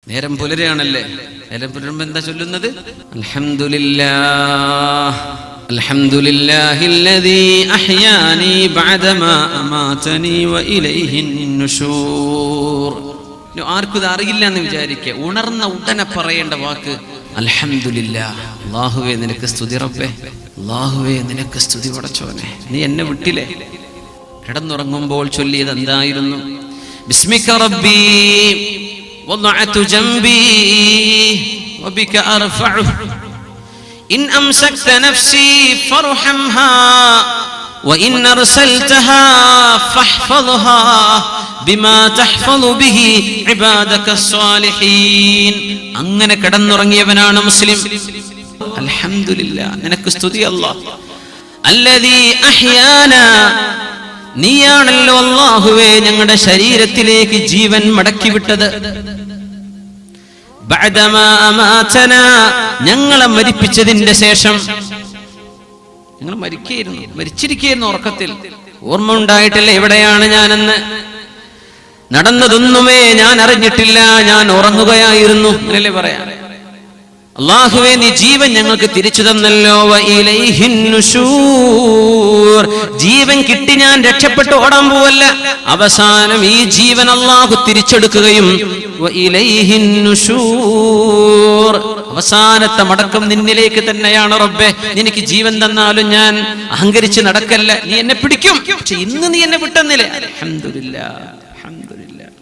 നേരം പുലരാണല്ലേ. നേരം പുലരുമ്പോ എന്താ ചൊല്ലുന്നത്? അൽഹംദുലില്ലാഹ് അൽഹംദുലില്ലാഹില്ലദീ അഹ്യാനി ബഅദമാ അമാതനി വഇലൈഹിൻ നുശൂർ. ആർക്കും ഇത് അറിയില്ല എന്ന് വിചാരിക്കുക. ഉണർന്ന ഉടനെ പറയേണ്ട വാക്ക് അൽഹംദുലില്ലാഹ്. അല്ലാഹുവേ നിനക്ക് സ്തുതി റബ്ബേ, അല്ലാഹുവേ നിനക്ക് സ്തുതി പടച്ചോനെ, നീ എന്നെ വിട്ടില്ലേ. കിടന്നുറങ്ങുമ്പോൾ ചൊല്ലിയത് എന്തായിരുന്നു? ബിസ്മിക റബ്ബി വദഅതു ജംബി വബിക അർഫഉ ഇൻ അംസക്ത നഫ്സി ഫർഹംഹാ വഇൻ അർസൽതഹാ ഫഹ്ഫദ്ഹാ ബിമാ തഹ്ഫളു ബിഹി ഇബാദക സ്വാലിഹീൻ. അങ്ങനെ കിടന്നുറങ്ങിയവനാണ് മുസ്ലിം. അൽഹംദുലില്ലാഹ്, നിനക്ക് സ്തുതി അല്ലാഹ്. അല്ലദീ അഹ്യാനാ, നീയാണല്ലോ അല്ലാഹുവേ ഞങ്ങളുടെ ശരീരത്തിലേക്ക് ജീവൻ മടക്കി വിട്ടത്. ബഅദമാ അമാതനാ, ഞങ്ങളെ മരിപ്പിച്ചതിന്റെ ശേഷം. ഞങ്ങൾ മരിച്ചിരിക്കുന്നു ഉറക്കത്തിൽ, ഓർമ്മ ഉണ്ടായിട്ടില്ല എവിടെയാണ് ഞാനെന്ന്. നടന്നതൊന്നുമേ ഞാൻ അറിഞ്ഞിട്ടില്ല, ഞാൻ ഉറങ്ങുകയായിരുന്നു എന്നല്ലേ പറയാ. അല്ലാഹുവേ നീ ജീവൻ ഞങ്ങൾക്ക് തിരിച്ചു തന്നല്ലോ. വഇലൈഹിൻ നുശൂർ, ജീവൻ കിട്ടി ഞാൻ രക്ഷപ്പെട്ടു ഓടാൻ പോവല്ല. അവസാനം ഈ ജീവൻ അല്ലാഹു തിരിച്ചെടുക്കുകയും വഇലൈഹിൻ നുശൂർ, അവസാനത്തെ മടക്കം നിന്നിലേക്ക് തന്നെയാണ് റബ്ബേ. നിനക്ക് ജീവൻ തന്നാലും ഞാൻ അഹങ്കരിച്ച് നടക്കല്ല, നീ എന്നെ പിടിക്കും. പക്ഷെ ഇന്ന് നീ എന്നെ വിട്ടെന്നില്ലേ. അൽഹംദുലില്ലാഹ് അൽഹംദുലില്ലാഹ്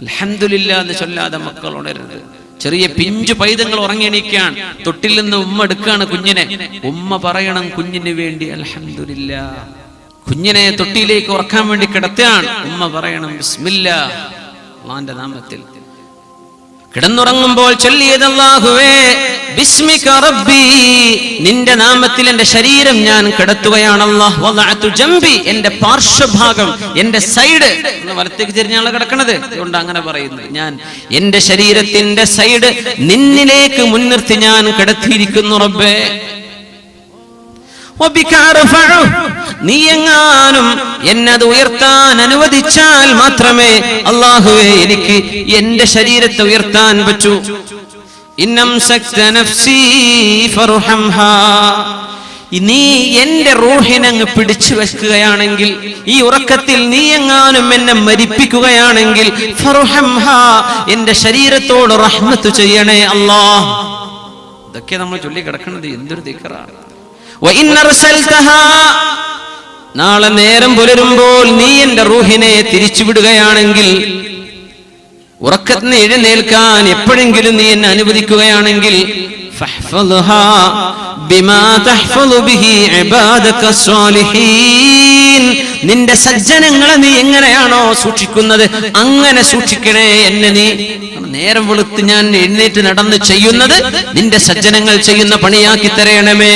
അൽഹംദുലില്ലാഹ് എന്ന് ചൊല്ലാതെ മക്കൾ ഉണരരുത്. ചെറിയ പിഞ്ചു പൈതങ്ങൾ ഉറങ്ങി എണീക്കുകയാണ്, തൊട്ടിൽ നിന്ന് ഉമ്മ എടുക്കുകയാണ് കുഞ്ഞിനെ. ഉമ്മ പറയണം കുഞ്ഞിന് വേണ്ടി അൽഹംദുലില്ലാഹ്. കുഞ്ഞിനെ തൊട്ടിയിലേക്ക് ഉറക്കാൻ വേണ്ടി കിടത്തുകയാണ്, ഉമ്മ പറയണം ബിസ്മില്ലാഹ്, അല്ലാഹുവിന്റെ നാമത്തിൽ. കിടന്നുറങ്ങുമ്പോൾ ചൊല്ലിയത് അല്ലാഹുവേ ബിസ്മിക റബ്ബി, നിന്റെ നാമത്തിൽ എന്റെ ശരീരം ഞാൻ കിടത്തുകയാണ്. അല്ലാഹ് വദഅതു ജംബി, എന്റെ പാർശ്വഭാഗം, എന്റെ സൈഡ്, വലത്തേക്ക് തിരിഞ്ഞാണ് കിടക്കണത്, അതുകൊണ്ട് അങ്ങനെ പറയുന്നത്. ഞാൻ എന്റെ ശരീരത്തിന്റെ സൈഡ് നിന്നിലേക്ക് മുൻനിർത്തി ഞാൻ കിടത്തിയിരിക്കുന്നു റബ്ബേ. നീ എങ്ങാനും എന്നത് ഉയർത്താൻ അനുവദിച്ചാൽ മാത്രമേ അല്ലാഹുവേ എനിക്ക് എന്റെ ശരീരത്തെ ഉയർത്താൻ പറ്റൂ. നീ എന്റെ റൂഹിനങ്ങ് പിടിച്ചു വെക്കുകയാണെങ്കിൽ, ഈ ഉറക്കത്തിൽ നീ എങ്ങാനും എന്നെ മരിപ്പിക്കുകയാണെങ്കിൽ, ഫർഹംഹാ, എന്റെ ശരീരത്തോട് റഹ്മത്ത് ചെയ്യണേ അല്ലാഹ്. ഇതൊക്കെ നമ്മൾ ചൊല്ലി കിടക്കുന്നത് എന്തൊരു ദിക്റാണ്. നാളെ നേരം പുലരുമ്പോൾ നീ എന്റെ റൂഹിനെ തിരിച്ചുവിടുകയാണെങ്കിൽ, ഉറക്കത്തിന് എഴുന്നേൽക്കാൻ എപ്പോഴെങ്കിലും നീ എന്നെ അനുവദിക്കുകയാണെങ്കിൽ, നിന്റെ സജ്ജനങ്ങളെ നീ എങ്ങനെയാണോ സൂക്ഷിക്കുന്നത് അങ്ങനെ സൂക്ഷിക്കണേ എന്നെ. നീ നേരം വെളുത്ത് ഞാൻ എഴുന്നേറ്റ് നടന്ന് ചെയ്യുന്നത് നിന്റെ സജ്ജനങ്ങൾ ചെയ്യുന്ന പണിയാക്കി തരണമേ.